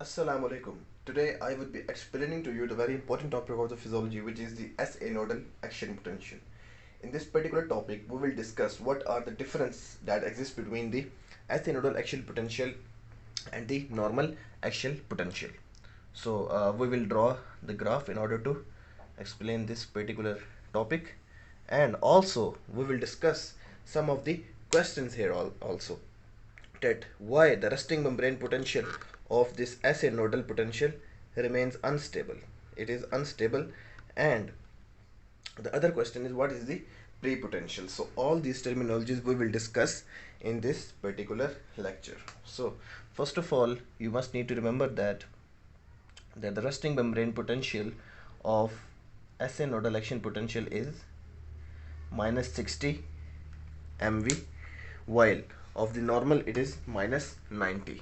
Assalamu alaikum. Today I would be explaining to you the very important topic of the physiology, which is the SA nodal action potential. In this particular topic, we will discuss what are the difference that exists between the SA nodal axial potential and the normal axial potential. So we will draw the graph in order to explain this particular topic, and also we will discuss some of the questions here also, that why the resting membrane potential of this SA nodal potential remains unstable. It is unstable. And the other question is, what is the pre-potential? So all these terminologies we will discuss in this particular lecture. So first of all, you must need to remember that the resting membrane potential of SA nodal action potential is minus 60 MV, while of the normal it is minus 90.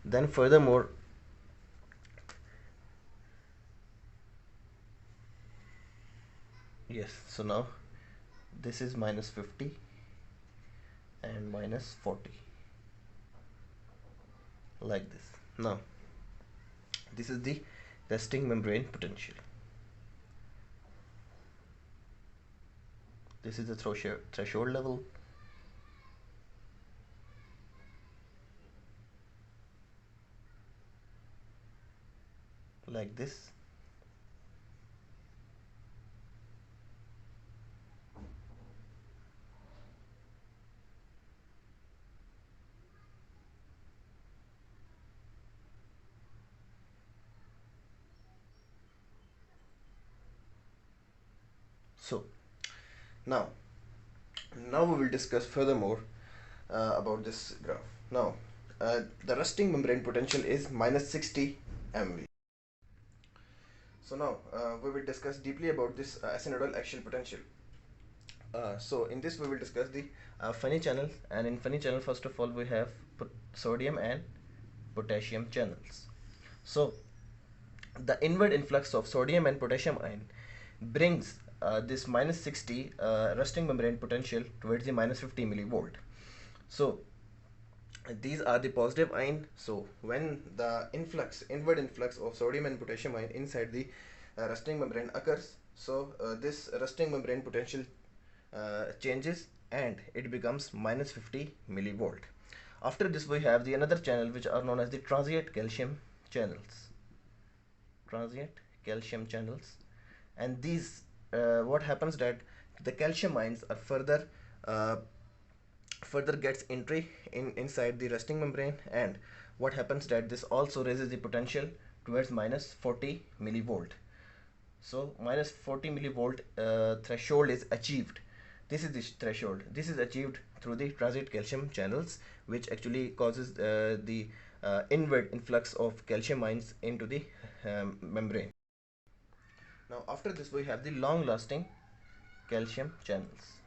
Then furthermore, yes, so now this is minus 50 and minus 40, like this. Now this is the resting membrane potential. This is the threshold level. Like this. So now we will discuss furthermore about this graph. Now the resting membrane potential is minus 60 MV. So now we will discuss deeply about this synodal axial potential. So in this we will discuss the funny channel, and in funny channel first of all we have sodium and potassium channels. So the inward influx of sodium and potassium ion brings this minus 60 resting membrane potential towards the minus 50 millivolt. So these are the positive ion. So when the inward influx of sodium and potassium ion inside the resting membrane occurs, so this resting membrane potential changes and it becomes minus 50 millivolt. After this we have the another channel which are known as the transient calcium channels. Transient calcium channels, and these what happens that the calcium ions are further gets entry inside the resting membrane, and what happens that this also raises the potential towards minus 40 millivolt. So minus 40 millivolt threshold is achieved. This is the threshold. This is achieved through the transient calcium channels, which actually causes the inward influx of calcium ions into the membrane. Now after this we have the long lasting calcium channels.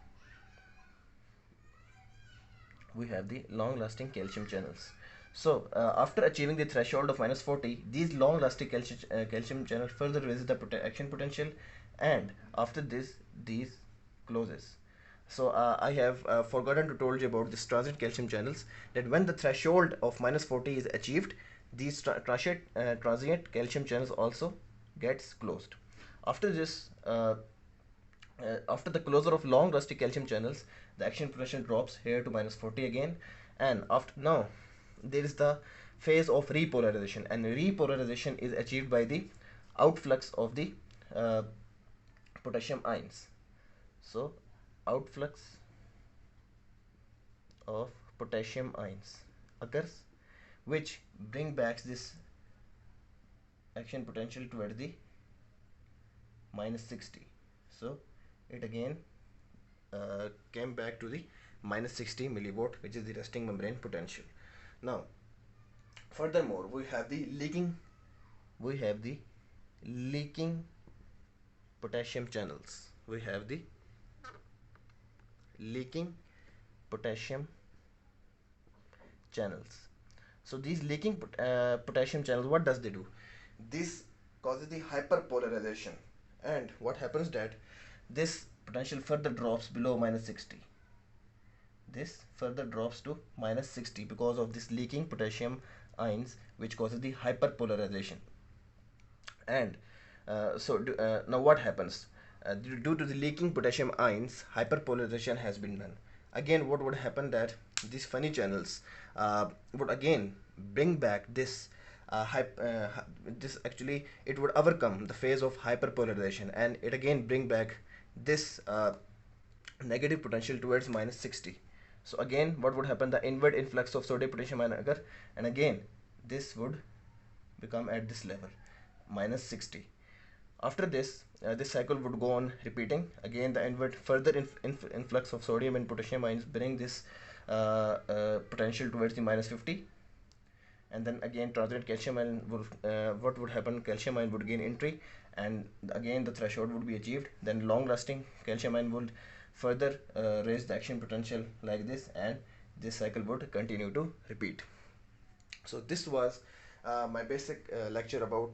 So after achieving the threshold of minus 40, these long lasting calcium channels further raises the action potential, and after this these closes. So I have forgotten to told you about this transient calcium channels, that when the threshold of minus 40 is achieved, these transient calcium channels also gets closed. After this after the closure of long rusty calcium channels, the action potential drops here to minus 40 again, and after now there is the phase of repolarization, and repolarization is achieved by the outflux of the potassium ions. So outflux of potassium ions occurs, which bring back this action potential toward the minus 60. So it again came back to the minus 60 millivolt, which is the resting membrane potential. Now furthermore we have the leaking potassium channels. We have the leaking potassium channels. So these leaking potassium channels, what does they do? This causes the hyperpolarization, and what happens that this potential further drops below minus 60. This further drops to minus 60 because of this leaking potassium ions, which causes the hyperpolarization. And now what happens? Due to the leaking potassium ions, hyperpolarization has been done. Again, what would happen that these funny channels would again bring back this this actually it would overcome the phase of hyperpolarization, and it again bring back this negative potential towards minus 60. So again, what would happen? The inward influx of sodium potassium ion occur, and again this would become at this level minus 60. After this, this cycle would go on repeating. Again, the inward further influx of sodium and potassium ions bring this potential towards the minus 50. And then again, transient calcium ion would what would happen? Calcium ion would gain entry, and again the threshold would be achieved. Then long-lasting calcium ion would further raise the action potential like this, and this cycle would continue to repeat. So this was my basic lecture about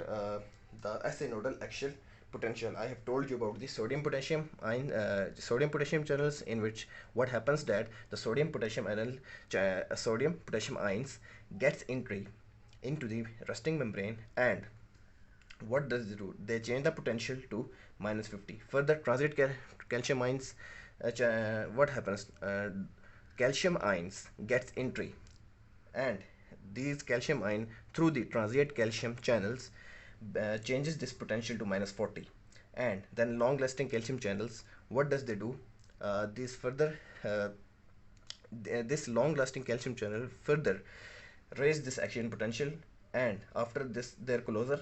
the SA nodal axial potential. I have told you about the sodium potassium ion sodium potassium channels, in which what happens that the sodium potassium ions gets entry into the resting membrane, and what does it do? They change the potential to minus 50. Further, transient calcium ions, what happens? Calcium ions gets entry, and these calcium ion through the transient calcium channels changes this potential to minus 40. And then long lasting calcium channels, what does they do? These further this long lasting calcium channel further raise this action potential, and after this their closure,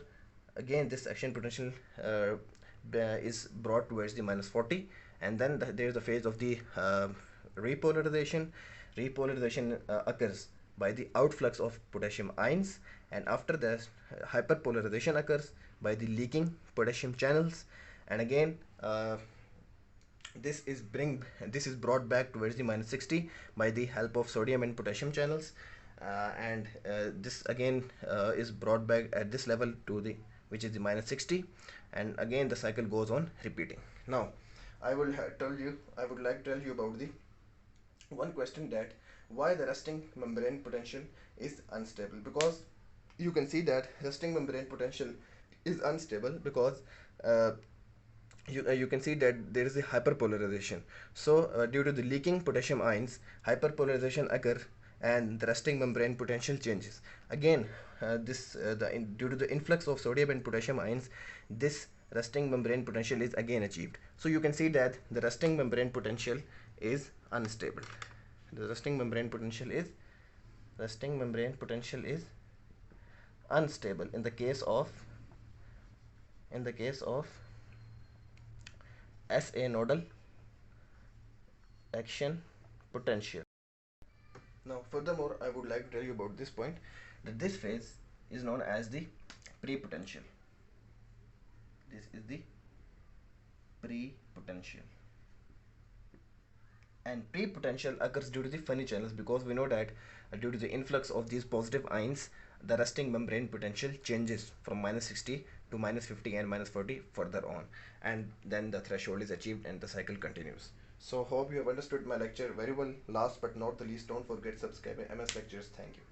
again this action potential is brought towards the minus 40. And then there is a phase of the repolarization. Repolarization occurs by the outflux of potassium ions, and after that hyperpolarization occurs by the leaking potassium channels. And again this is brought back towards the minus 60 by the help of sodium and potassium channels, and this again is brought back at this level to the which is the minus 60, and again the cycle goes on repeating. Now I would like to tell you about the one question, that why the resting membrane potential is unstable. Because you can see that resting membrane potential is unstable because you can see that there is a hyperpolarization. So due to the leaking potassium ions, hyperpolarization occur, and the resting membrane potential changes. Again due to the influx of sodium and potassium ions, this resting membrane potential is again achieved. So you can see that the resting membrane potential is unstable. The resting membrane potential is unstable in the case of SA nodal action potential. Now furthermore, I would like to tell you about this point, that this phase is known as the pre-potential. This is the pre-potential, and pre-potential occurs due to the funny channels, because we know that due to the influx of these positive ions, the resting membrane potential changes from minus 60 to minus 50 and minus 40 further on, and then the threshold is achieved and the cycle continues. So hope you have understood my lecture very well. Last but not the least, don't forget subscribe MS Lectures. Thank you.